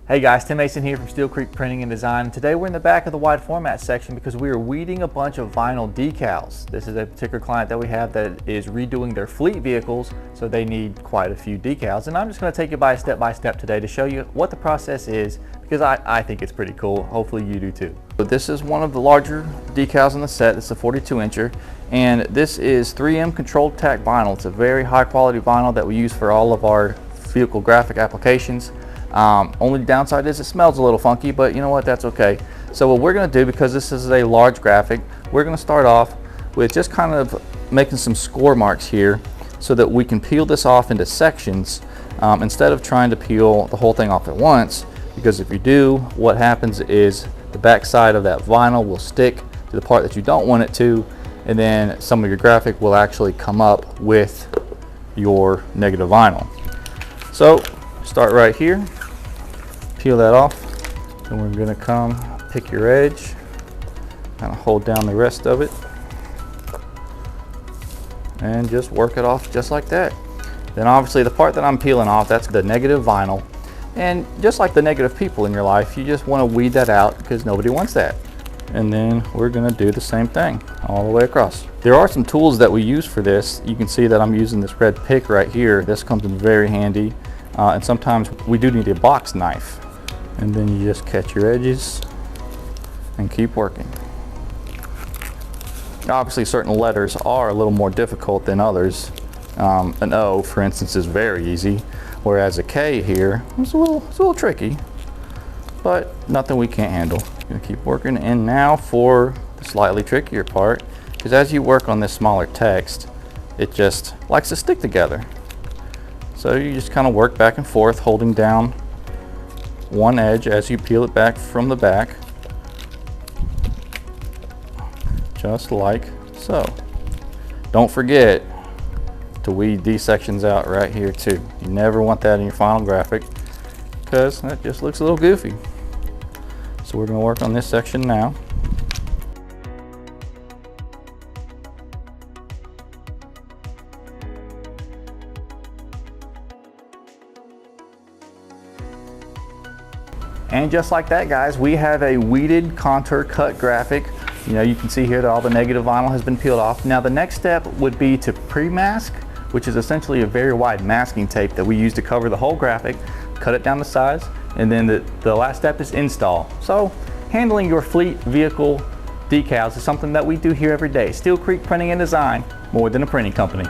Hey guys, Tim Mason here from Steel Creek Printing and Design. Today we're in the back of the wide format section because we are weeding a bunch of vinyl decals. This is a particular client that we have that is redoing their fleet vehicles, so they need quite a few decals. And I'm just going to take you by step today to show you what the process is, because I think it's pretty cool. Hopefully you do too. So this is one of the larger decals in the set. It's a 42-incher, and this is 3M controlled tack vinyl. It's a very high quality vinyl that we use for all of our vehicle graphic applications. Only downside is it smells a little funky, but you know what, that's okay. So what we're going to do, because this is a large graphic, we're going to start off with just kind of making some score marks here so that we can peel this off into sections instead of trying to peel the whole thing off at once, because if you do, what happens is the back side of that vinyl will stick to the part that you don't want it to, and then some of your graphic will actually come up with your negative vinyl. So start right here. Peel that off, and we're going to come pick your edge, kind of hold down the rest of it, and just work it off just like that. Then obviously the part that I'm peeling off, that's the negative vinyl, and just like the negative people in your life, you just want to weed that out because nobody wants that. And then we're going to do the same thing all the way across. There are some tools that we use for this. You can see that I'm using this red pick right here. This comes in very handy, and sometimes we do need a box knife. And then you just catch your edges and keep working. Obviously certain letters are a little more difficult than others. An O, for instance, is very easy, whereas a K here is a little tricky, but nothing we can't handle. Gonna keep working. And now for the slightly trickier part, because as you work on this smaller text, it just likes to stick together. So you just kind of work back and forth, holding down one edge as you peel it back from the back, just like so. Don't forget to weed these sections out right here too. You never want that in your final graphic because that just looks a little goofy. So we're going to work on this section now. And just like that, guys, we have a weeded contour cut graphic. You know, you can see here that all the negative vinyl has been peeled off. Now the next step would be to pre-mask, which is essentially a very wide masking tape that we use to cover the whole graphic, cut it down to size, and then the last step is install. So handling your fleet vehicle decals is something that we do here every day. Steel Creek Printing and Design, more than a printing company.